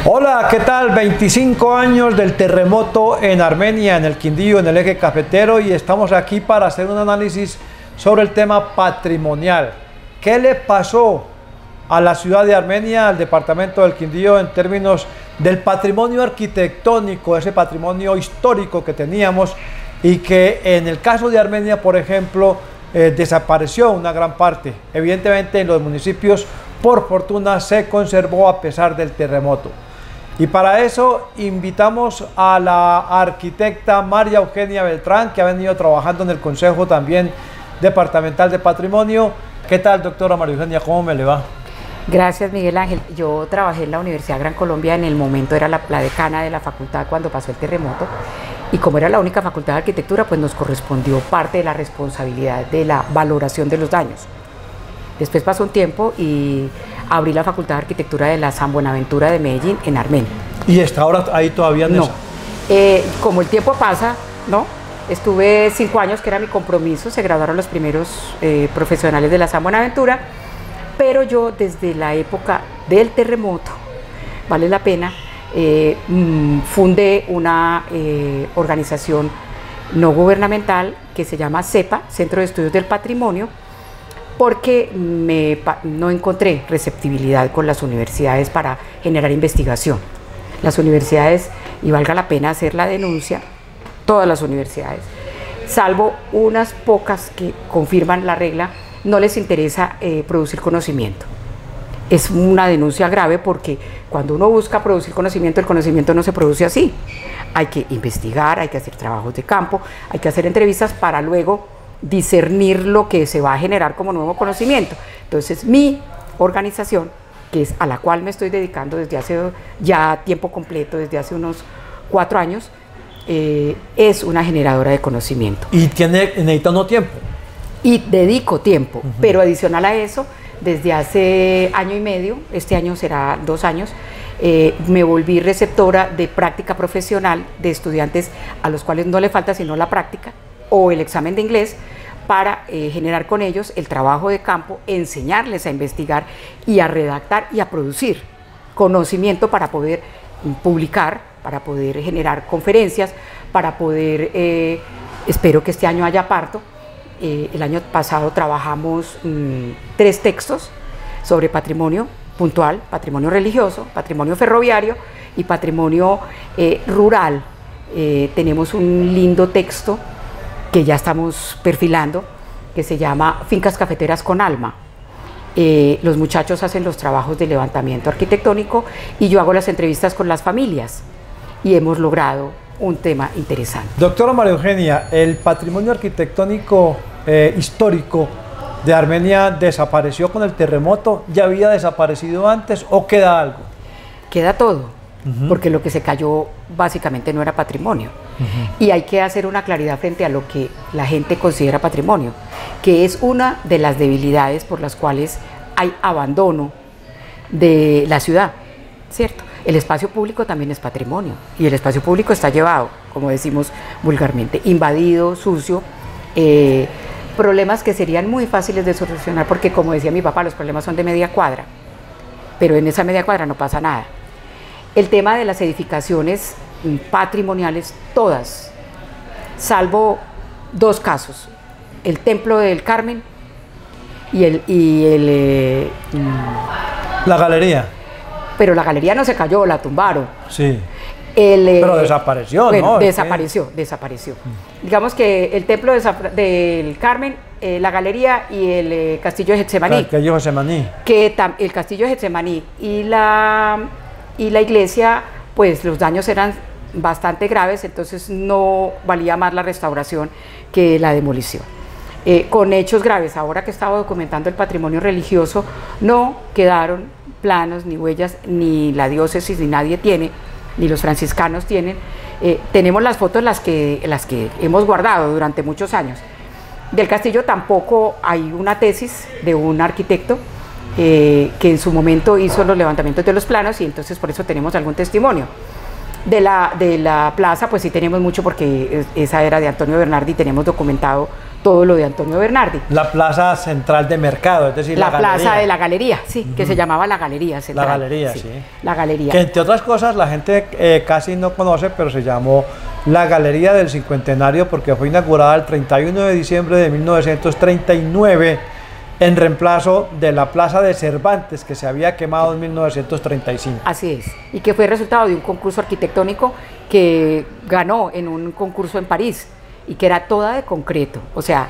Hola, ¿qué tal? 25 años del terremoto en Armenia, en el Quindío, en el eje cafetero, y estamos aquí para hacer un análisis sobre el tema patrimonial. ¿Qué le pasó a la ciudad de Armenia, al departamento del Quindío, en términos del patrimonio arquitectónico, ese patrimonio histórico que teníamos y que en el caso de Armenia, por ejemplo, desapareció una gran parte? Evidentemente en los municipios, por fortuna, se conservó a pesar del terremoto. Y para eso invitamos a la arquitecta María Eugenia Beltrán, que ha venido trabajando en el Consejo también Departamental de Patrimonio. ¿Qué tal, doctora María Eugenia? ¿Cómo me le va? Gracias, Miguel Ángel. Yo trabajé en la Universidad Gran Colombia, en el momento era la decana de la facultad cuando pasó el terremoto, y como era la única facultad de arquitectura, pues nos correspondió parte de la responsabilidad de la valoración de los daños. Después pasó un tiempo y abrí la Facultad de Arquitectura de la San Buenaventura de Medellín, en Armenia. ¿Y está ahora ahí todavía? No. Como el tiempo pasa, ¿no? Estuve 5 años, que era mi compromiso, se graduaron los primeros profesionales de la San Buenaventura, pero yo desde la época del terremoto, vale la pena, fundé una organización no gubernamental que se llama CEPA, Centro de Estudios del Patrimonio, porque no encontré receptibilidad con las universidades para generar investigación. Las universidades, y valga la pena hacer la denuncia, todas las universidades, salvo unas pocas que confirman la regla, no les interesa producir conocimiento. Es una denuncia grave porque cuando uno busca producir conocimiento, el conocimiento no se produce así. Hay que investigar, hay que hacer trabajos de campo, hay que hacer entrevistas para luego discernir lo que se va a generar como nuevo conocimiento. Entonces, mi organización, que es a la cual me estoy dedicando desde hace ya tiempo completo, desde hace unos 4 años, es una generadora de conocimiento. ¿Y necesita no tiempo? Y dedico tiempo, pero adicional a eso, desde hace año y medio, este año será 2 años, me volví receptora de práctica profesional de estudiantes a los cuales no le falta sino la práctica o el examen de inglés, para generar con ellos el trabajo de campo, enseñarles a investigar y a redactar y a producir conocimiento para poder publicar, para poder generar conferencias, para poder, espero que este año haya parto. El año pasado trabajamos 3 textos sobre patrimonio puntual, patrimonio religioso, patrimonio ferroviario y patrimonio rural. Tenemos un lindo texto que ya estamos perfilando, que se llama Fincas Cafeteras con Alma. Los muchachos hacen los trabajos de levantamiento arquitectónico y yo hago las entrevistas con las familias, y hemos logrado un tema interesante. Doctora María Eugenia, ¿el patrimonio arquitectónico histórico de Armenia desapareció con el terremoto? ¿Ya había desaparecido antes o queda algo? Queda todo. Porque lo que se cayó básicamente no era patrimonio. Y hay que hacer una claridad frente a lo que la gente considera patrimonio, que es una de las debilidades por las cuales hay abandono de la ciudad, ¿cierto? El espacio público también es patrimonio, y el espacio público está llevado, como decimos vulgarmente, invadido, sucio, problemas que serían muy fáciles de solucionar, porque como decía mi papá, los problemas son de media cuadra, pero en esa media cuadra no pasa nada. El tema de las edificaciones patrimoniales, todas, salvo 2 casos, el Templo del Carmen y la galería. Pero la galería no se cayó, la tumbaron. Sí. Pero desapareció, bueno, ¿no? Desapareció. Digamos que el Templo del Carmen, la galería y el Castillo de Getsemaní. El Castillo de Getsemaní. El Castillo de Getsemaní y la iglesia, pues los daños eran bastante graves, entonces no valía más la restauración que la demolición. Con hechos graves, ahora que estaba documentando el patrimonio religioso, no quedaron planos ni huellas, ni la diócesis ni nadie tiene, ni los franciscanos tienen. Tenemos las fotos, las que hemos guardado durante muchos años. Del castillo tampoco hay una tesis de un arquitecto que en su momento hizo los levantamientos de los planos, y entonces por eso tenemos algún testimonio. De la plaza, pues sí tenemos mucho, porque esa era de Antonio Bernardi, tenemos documentado todo lo de Antonio Bernardi. La plaza central de mercado, es decir, la plaza de la galería, sí, que se llamaba la Galería Central. La galería, sí. La galería. Que entre otras cosas la gente casi no conoce, pero se llamó la Galería del Cincuentenario porque fue inaugurada el 31 de diciembre de 1939 en reemplazo de la Plaza de Cervantes que se había quemado en 1935. Así es, y que fue resultado de un concurso arquitectónico que ganó en un concurso en París y que era toda de concreto, o sea,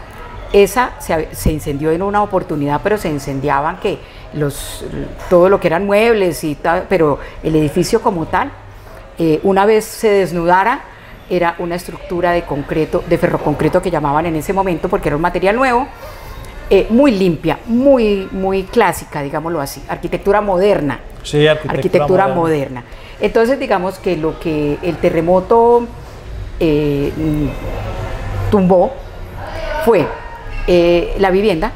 esa se incendió en una oportunidad, pero se incendiaban todo lo que eran muebles y tal, pero el edificio como tal, una vez se desnudara, era una estructura de concreto, de ferroconcreto que llamaban en ese momento, porque era un material nuevo, muy limpia, muy clásica, digámoslo así, arquitectura moderna. Sí, arquitectura moderna. Entonces, digamos que lo que el terremoto tumbó fue la vivienda,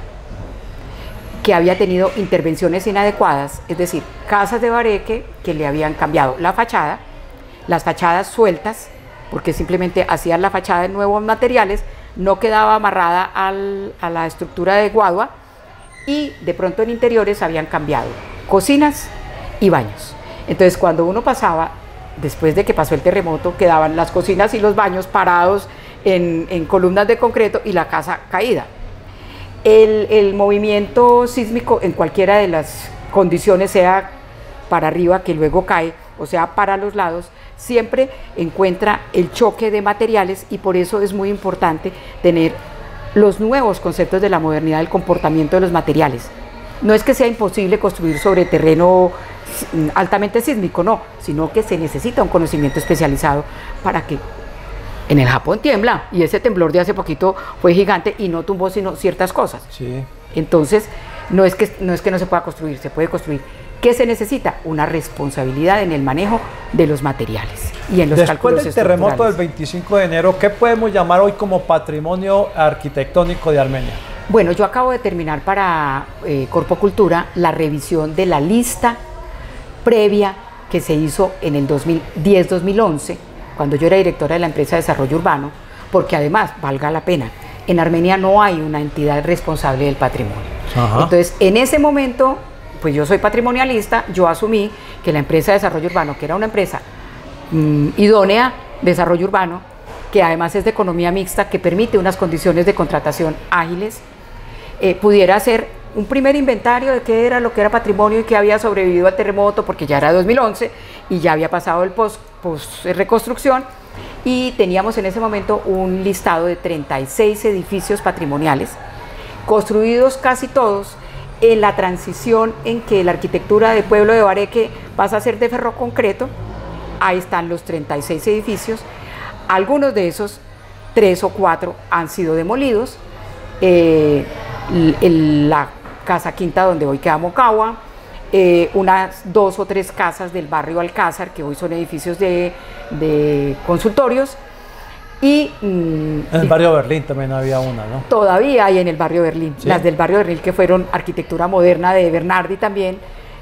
que había tenido intervenciones inadecuadas, es decir, casas de bareque que le habían cambiado la fachada, las fachadas sueltas, porque simplemente hacían la fachada de nuevos materiales, no quedaba amarrada a la estructura de guadua, y de pronto en interiores habían cambiado cocinas y baños. Entonces, cuando uno pasaba, después de que pasó el terremoto, quedaban las cocinas y los baños parados en columnas de concreto y la casa caída. El movimiento sísmico en cualquiera de las condiciones, sea para arriba que luego cae, o sea para los lados, siempre encuentra el choque de materiales, y por eso es muy importante tener los nuevos conceptos de la modernidad del comportamiento de los materiales. No es que sea imposible construir sobre terreno altamente sísmico, no, sino que se necesita un conocimiento especializado para que en el Japón tiembla, y ese temblor de hace poquito fue gigante y no tumbó sino ciertas cosas. Sí. Entonces, no es que no se pueda construir, se puede construir. ¿Qué se necesita? Una responsabilidad en el manejo de los materiales y en los cálculos estructurales. Después del terremoto del 25 de enero, ¿qué podemos llamar hoy como patrimonio arquitectónico de Armenia? Bueno, yo acabo de terminar para Corpocultura la revisión de la lista previa que se hizo en el 2010-2011, cuando yo era directora de la empresa de desarrollo urbano, porque además, valga la pena, en Armenia no hay una entidad responsable del patrimonio. Ajá. Entonces, en ese momento, pues yo soy patrimonialista, yo asumí que la empresa de desarrollo urbano, que era una empresa idónea de desarrollo urbano, que además es de economía mixta, que permite unas condiciones de contratación ágiles, pudiera hacer un primer inventario de qué era lo que era patrimonio y que había sobrevivido al terremoto, porque ya era 2011 y ya había pasado el post reconstrucción, y teníamos en ese momento un listado de 36 edificios patrimoniales, construidos casi todos en la transición en que la arquitectura del pueblo de Bareque pasa a ser de ferroconcreto. Ahí están los 36 edificios, algunos de esos 3 o 4 han sido demolidos, la Casa Quinta donde hoy queda Moncagua, unas 2 o 3 casas del barrio Alcázar, que hoy son edificios de consultorios, y en el barrio Berlín también había una, ¿no? Todavía hay en el barrio Berlín, ¿sí? Las del barrio Berlín, que fueron arquitectura moderna de Bernardi también,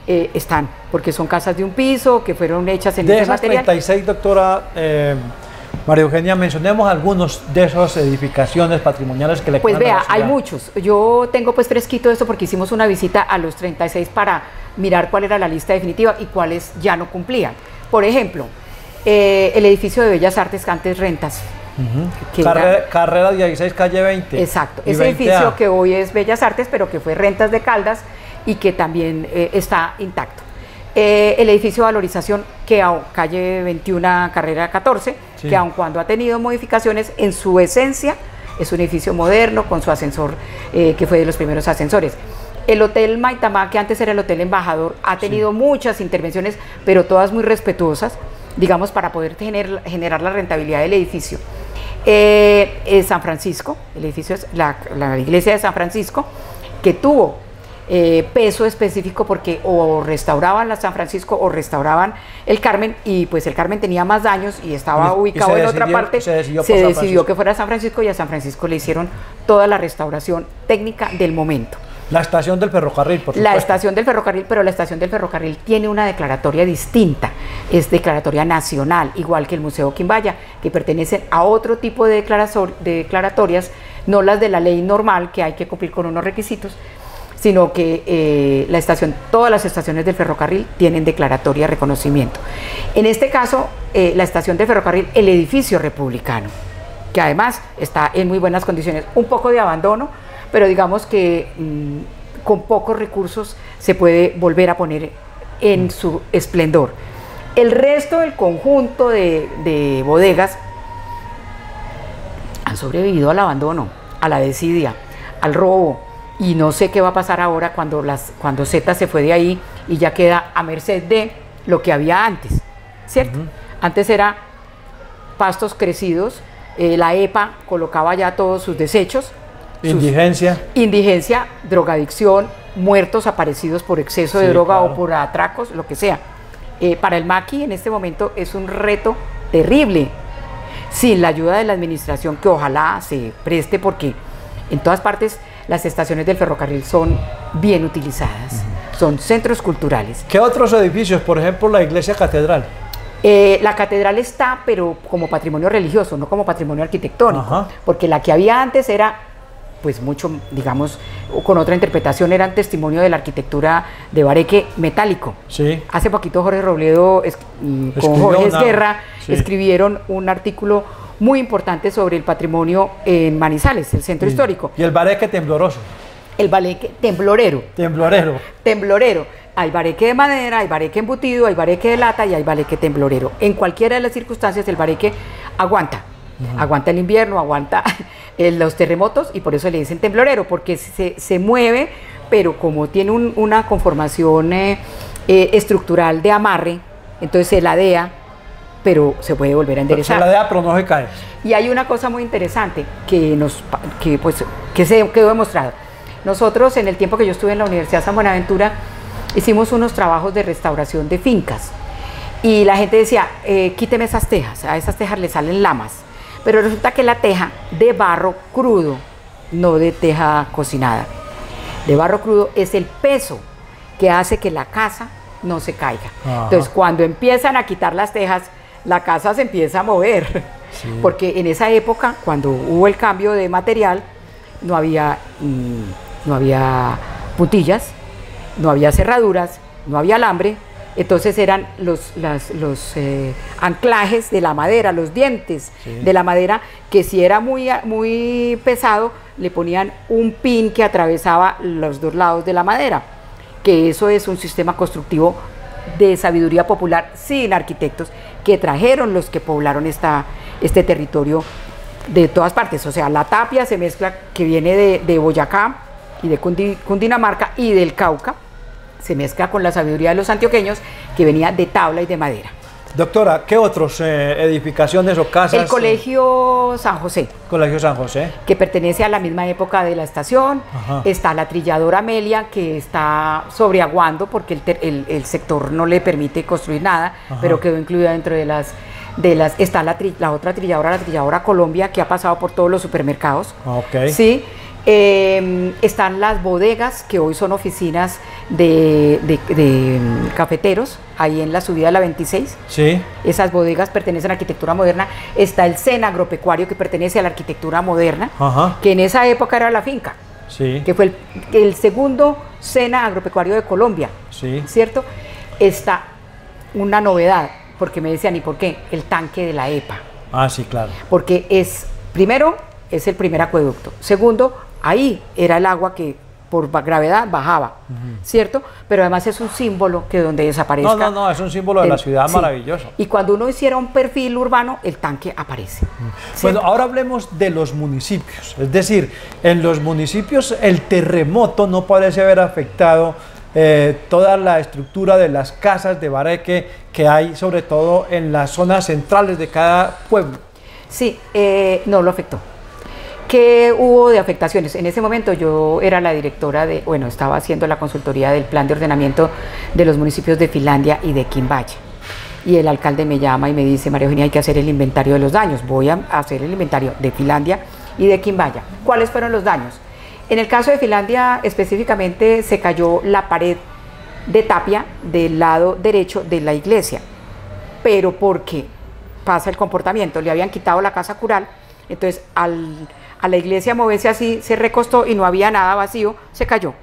están, porque son casas de un piso que fueron hechas en ese material. De esas 36, doctora María Eugenia, mencionemos algunos de esas edificaciones patrimoniales que le Pues vea, hay muchos. Yo tengo pues fresquito esto porque hicimos una visita a los 36 para mirar cuál era la lista definitiva y cuáles ya no cumplían. Por ejemplo, el edificio de Bellas Artes, antes Rentas. Carrera 16, calle 20. Exacto, ese edificio que hoy es Bellas Artes, pero que fue Rentas de Caldas y que también está intacto. El edificio de valorización, que calle 21, carrera 14, sí, que aun cuando ha tenido modificaciones, en su esencia es un edificio moderno con su ascensor, que fue de los primeros ascensores. El Hotel Maitamá, que antes era el Hotel Embajador, ha tenido muchas intervenciones, pero todas muy respetuosas, digamos, para poder generar la rentabilidad del edificio. San Francisco, el edificio es la iglesia de San Francisco, que tuvo peso específico porque o restauraban la San Francisco o restauraban el Carmen, y pues el Carmen tenía más daños y estaba ubicado en otra parte, se decidió que fuera San Francisco, y a San Francisco le hicieron toda la restauración técnica del momento. La estación del ferrocarril, por supuesto. La estación del ferrocarril, pero la estación del ferrocarril tiene una declaratoria distinta, es declaratoria nacional, igual que el Museo Quimbaya, que pertenecen a otro tipo de declaratorias no las de la ley normal, que hay que cumplir con unos requisitos, sino que todas las estaciones del ferrocarril tienen declaratoria de reconocimiento. En este caso, la estación de ferrocarril, el edificio republicano, que además está en muy buenas condiciones, un poco de abandono, pero digamos que con pocos recursos se puede volver a poner en su esplendor. El resto del conjunto de bodegas han sobrevivido al abandono, a la desidia, al robo, y no sé qué va a pasar ahora cuando Zeta se fue de ahí y ya queda a merced de lo que había antes, ¿cierto? Antes era pastos crecidos, la EPA colocaba ya todos sus desechos. Indigencia, drogadicción, muertos aparecidos por exceso de droga, claro, o por atracos, lo que sea. Para el Maqui en este momento es un reto terrible, sin la ayuda de la administración, que ojalá se preste, porque en todas partes las estaciones del ferrocarril son bien utilizadas, son centros culturales. ¿Qué otros edificios? Por ejemplo, la iglesia catedral. La catedral está, pero como patrimonio religioso, no como patrimonio arquitectónico, porque la que había antes era, pues mucho, digamos, con otra interpretación, eran testimonio de la arquitectura de bareque metálico. Sí. Hace poquito Jorge Robledo con Jorge Esguerra escribieron un artículo muy importante sobre el patrimonio en Manizales, el centro histórico. Y el bareque tembloroso. El bareque temblorero. Temblorero. Hay bareque de madera, hay bareque embutido, hay bareque de lata y hay bareque temblorero. En cualquiera de las circunstancias el bareque aguanta. Aguanta el invierno, aguanta los terremotos, y por eso le dicen temblorero, porque se mueve, pero como tiene una conformación estructural de amarre, entonces se ladea, pero se puede volver a enderezar. Se ladea, pero no se cae. Y hay una cosa muy interesante que se quedó demostrado. Nosotros, en el tiempo que yo estuve en la Universidad San Buenaventura, hicimos unos trabajos de restauración de fincas, y la gente decía, quíteme esas tejas, a esas tejas le salen lamas. Pero resulta que la teja de barro crudo, no de teja cocinada, de barro crudo, es el peso que hace que la casa no se caiga. Entonces, cuando empiezan a quitar las tejas, la casa se empieza a mover. Sí. Porque en esa época, cuando hubo el cambio de material, no había puntillas, no había cerraduras, no había alambre. Entonces eran los anclajes de la madera, los dientes de la madera, que si era muy pesado, le ponían un pin que atravesaba los dos lados de la madera, que eso es un sistema constructivo de sabiduría popular, sin arquitectos, que trajeron los que poblaron este territorio de todas partes. O sea, la tapia se mezcla, que viene de Boyacá y de Cundinamarca y del Cauca, se mezcla con la sabiduría de los antioqueños, que venía de tabla y de madera. Doctora, ¿qué otras edificaciones o casas? El Colegio San José. Colegio San José. Que pertenece a la misma época de la estación. Está la trilladora Amelia, que está sobreaguando porque el sector no le permite construir nada, pero quedó incluida dentro de las... Está la otra trilladora, la trilladora Colombia, que ha pasado por todos los supermercados. Sí. Están las bodegas, que hoy son oficinas de cafeteros, ahí en la subida de la 26. Sí. Esas bodegas pertenecen a la arquitectura moderna. Está el SENA agropecuario, que pertenece a la arquitectura moderna, que en esa época era la finca, que fue el segundo SENA agropecuario de Colombia, ¿cierto? Está una novedad, porque me decían, ¿y por qué? El tanque de la EPA. Sí, claro. Porque primero, es el primer acueducto. Segundo, ahí era el agua que por gravedad bajaba, ¿cierto? Pero además es un símbolo que donde desaparezca... No, es un símbolo de la ciudad maravilloso. Y cuando uno hiciera un perfil urbano, el tanque aparece. Bueno, ahora hablemos de los municipios. Es decir, en los municipios el terremoto no parece haber afectado toda la estructura de las casas de bareque que hay, sobre todo en las zonas centrales de cada pueblo. Sí, no lo afectó. ¿Qué hubo de afectaciones? En ese momento yo era la directora estaba haciendo la consultoría del plan de ordenamiento de los municipios de Finlandia y de Quimbaya. Y el alcalde me llama y me dice, María Eugenia, hay que hacer el inventario de los daños. Voy a hacer el inventario de Finlandia y de Quimbaya. ¿Cuáles fueron los daños? En el caso de Finlandia, específicamente, se cayó la pared de tapia del lado derecho de la iglesia. Pero porque pasa el comportamiento, le habían quitado la casa cural, entonces al a la iglesia moverse así, se recostó y no había nada, vacío, se cayó.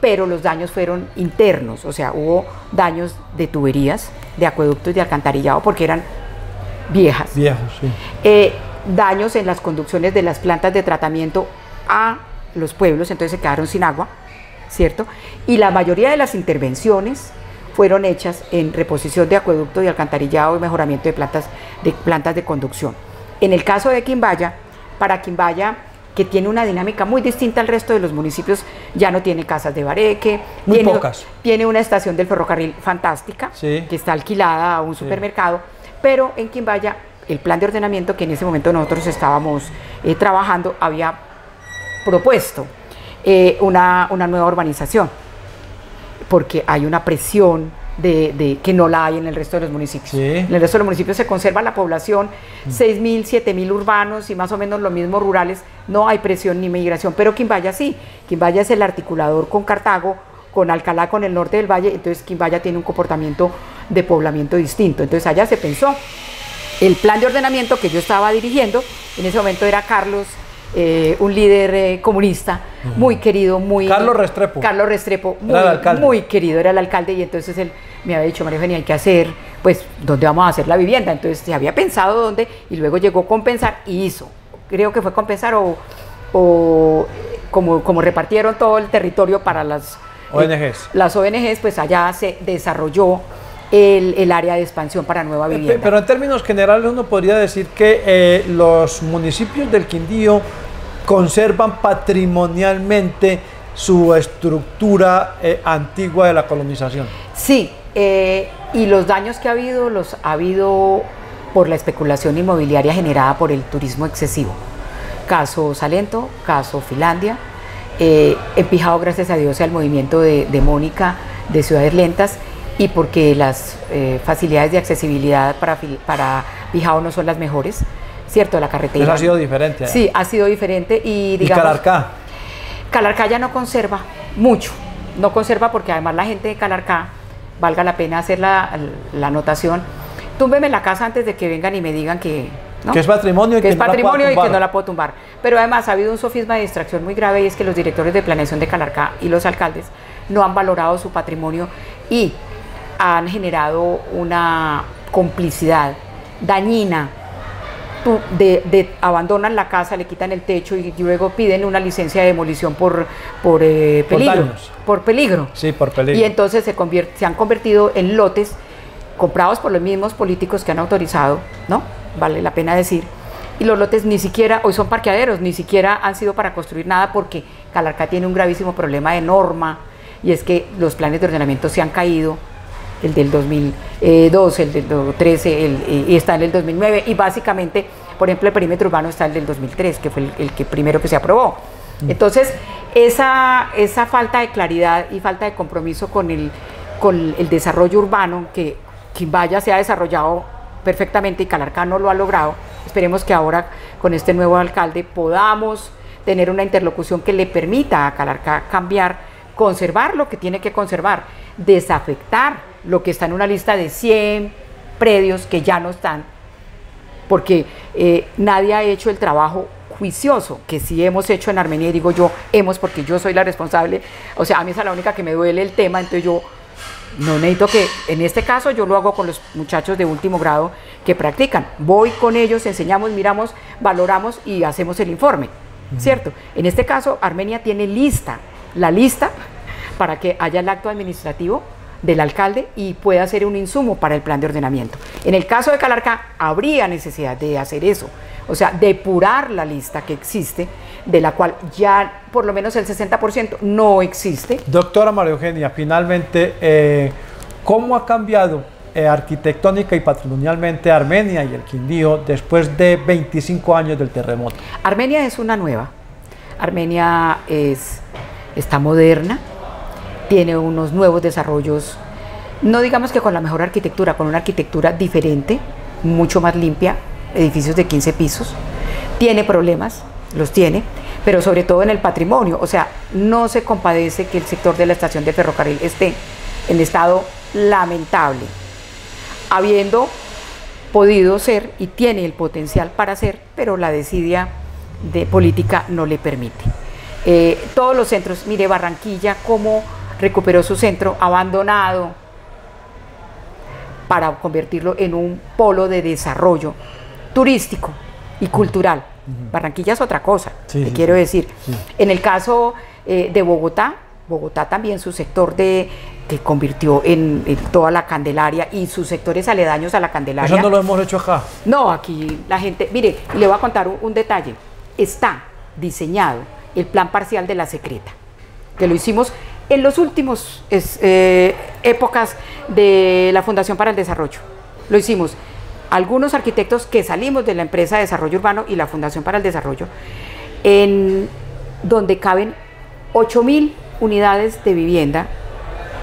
Pero los daños fueron internos, o sea, hubo daños de tuberías, de acueductos, de alcantarillado, porque eran viejas. Viejos, sí. Daños en las conducciones de las plantas de tratamiento a los pueblos, entonces se quedaron sin agua, ¿cierto? Y la mayoría de las intervenciones fueron hechas en reposición de acueducto y alcantarillado y mejoramiento de plantas de conducción. En el caso de Quimbaya, para Quimbaya, que tiene una dinámica muy distinta al resto de los municipios, ya no tiene casas de bareque, tiene una estación del ferrocarril fantástica, sí, que está alquilada a un supermercado, pero en Quimbaya el plan de ordenamiento que en ese momento nosotros estábamos trabajando había propuesto una nueva urbanización, porque hay una presión que no la hay en el resto de los municipios. Sí. En el resto de los municipios se conserva la población, 6.000, 7.000 urbanos y más o menos lo mismo rurales, no hay presión ni migración, pero Quimbaya sí. Quimbaya es el articulador con Cartago, con Alcalá, con el norte del valle, entonces Quimbaya tiene un comportamiento de poblamiento distinto. Entonces allá se pensó el plan de ordenamiento que yo estaba dirigiendo, en ese momento era Carlos, un líder comunista, muy querido, Carlos Restrepo. Carlos Restrepo, muy querido, era el alcalde, y entonces él me había dicho, María Eugenia, hay que hacer, pues, ¿dónde vamos a hacer la vivienda? Entonces se había pensado dónde, y luego llegó Compensar y hizo, creo que fue Compensar o como repartieron todo el territorio para las ONGs, pues allá se desarrolló el área de expansión para nueva vivienda. Pero en términos generales uno podría decir que los municipios del Quindío conservan patrimonialmente su estructura antigua de la colonización. Sí, y los daños que los ha habido por la especulación inmobiliaria generada por el turismo excesivo. Caso Salento, caso Finlandia, empijado gracias a Dios al movimiento de Mónica de Ciudades Lentas, y porque las facilidades de accesibilidad para Bijao no son las mejores, ¿cierto? La carretera. Eso ha sido diferente. Sí, ha sido diferente. Y digamos, Calarcá. Calarcá ya no conserva mucho, no conserva porque además la gente de Calarcá, valga la pena hacer la anotación, túmbeme la casa antes de que vengan y me digan que... ¿no? Que es patrimonio y que es patrimonio y que no la puedo tumbar. Pero además ha habido un sofisma de distracción muy grave, y es que los directores de planeación de Calarcá y los alcaldes no han valorado su patrimonio y han generado una complicidad dañina. Abandonan la casa, le quitan el techo y luego piden una licencia de demolición por peligro. Por peligro. Sí, por peligro. Y entonces se han convertido en lotes comprados por los mismos políticos que han autorizado, ¿no? Vale la pena decir. Y los lotes ni siquiera, hoy son parqueaderos, ni siquiera han sido para construir nada, porque Calarcá tiene un gravísimo problema de norma, y es que los planes de ordenamiento se han caído, el del 2002, el del 2013, y está en el 2009, y básicamente, por ejemplo, el perímetro urbano está en el del 2003, que fue el primero que se aprobó. Entonces, esa falta de claridad y falta de compromiso con el desarrollo urbano, que Quimbaya se ha desarrollado perfectamente y Calarcá no lo ha logrado, esperemos que ahora con este nuevo alcalde podamos tener una interlocución que le permita a Calarcá cambiar, conservar lo que tiene que conservar, desafectar lo que está en una lista de 100 predios que ya no están, porque nadie ha hecho el trabajo juicioso que sí hemos hecho en Armenia, y digo yo porque yo soy la responsable, o sea, a mí es la única que me duele el tema, entonces yo no necesito que, en este caso yo lo hago con los muchachos de último grado que practican, voy con ellos, enseñamos, miramos, valoramos y hacemos el informe, ¿cierto? En este caso Armenia tiene la lista para que haya el acto administrativo del alcalde y pueda ser un insumo para el plan de ordenamiento. En el caso de Calarcá habría necesidad de hacer eso, o sea, depurar la lista que existe, de la cual ya por lo menos el 60% no existe. Doctora María Eugenia, finalmente, ¿cómo ha cambiado arquitectónica y patrimonialmente Armenia y el Quindío después de 25 años del terremoto? Armenia es una nueva, Armenia está moderna, tiene unos nuevos desarrollos, no digamos que con la mejor arquitectura, con una arquitectura diferente, mucho más limpia, edificios de 15 pisos, tiene problemas, los tiene, pero sobre todo en el patrimonio, o sea, no se compadece que el sector de la estación de ferrocarril esté en estado lamentable, habiendo podido ser y tiene el potencial para ser, pero la desidia política no le permite. Todos los centros, mire Barranquilla cómo recuperó su centro abandonado para convertirlo en un polo de desarrollo turístico y cultural. Barranquilla es otra cosa, quiero decir. Sí. En el caso de Bogotá también su sector que convirtió en toda la Candelaria y sus sectores aledaños a la Candelaria. ¿Eso no lo hemos hecho acá? No, aquí la gente, mire, le voy a contar un detalle. Está diseñado el plan parcial de La Secreta, que lo hicimos en los últimos épocas de la Fundación para el Desarrollo. Lo hicimos algunos arquitectos que salimos de la empresa de desarrollo urbano y la Fundación para el Desarrollo, en donde caben 8.000 unidades de vivienda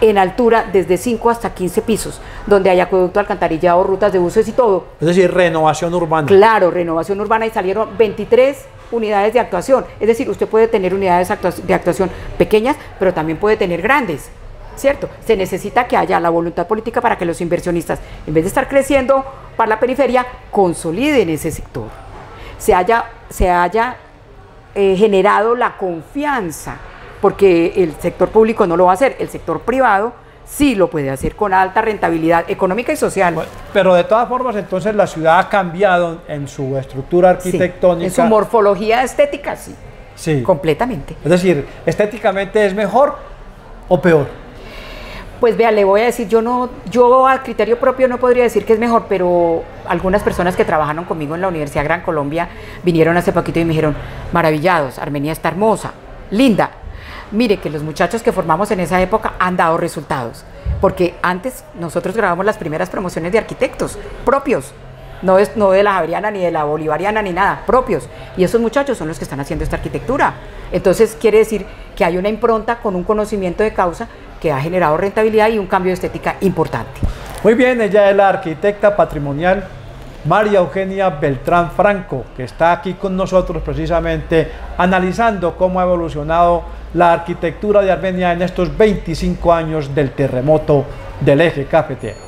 en altura desde 5 hasta 15 pisos, donde hay acueducto, alcantarillado, rutas de buses y todo. Es decir, renovación urbana. Claro, renovación urbana, y salieron 23 unidades de actuación. Es decir, usted puede tener unidades de actuación pequeñas, pero también puede tener grandes, ¿cierto? Se necesita que haya la voluntad política para que los inversionistas, en vez de estar creciendo para la periferia, consoliden ese sector. Se haya generado la confianza, porque el sector público no lo va a hacer, el sector privado sí lo puede hacer con alta rentabilidad económica y social. Bueno, pero de todas formas, entonces la ciudad ha cambiado en su estructura arquitectónica. Sí, en su morfología estética, sí. Sí. Completamente. Es decir, estéticamente es mejor o peor. Pues vea, le voy a decir, yo a criterio propio no podría decir que es mejor, pero algunas personas que trabajaron conmigo en la Universidad Gran Colombia vinieron hace poquito y me dijeron, maravillados, Armenia está hermosa, linda. Mire que los muchachos que formamos en esa época han dado resultados, porque antes nosotros grabamos las primeras promociones de arquitectos propios, no de la Javeriana ni de la Bolivariana ni nada, propios, y esos muchachos son los que están haciendo esta arquitectura. Entonces quiere decir que hay una impronta con un conocimiento de causa que ha generado rentabilidad y un cambio de estética importante. Muy bien, ella es la arquitecta patrimonial María Eugenia Beltrán Franco, que está aquí con nosotros precisamente analizando cómo ha evolucionado la arquitectura de Armenia en estos 25 años del terremoto del eje cafetero.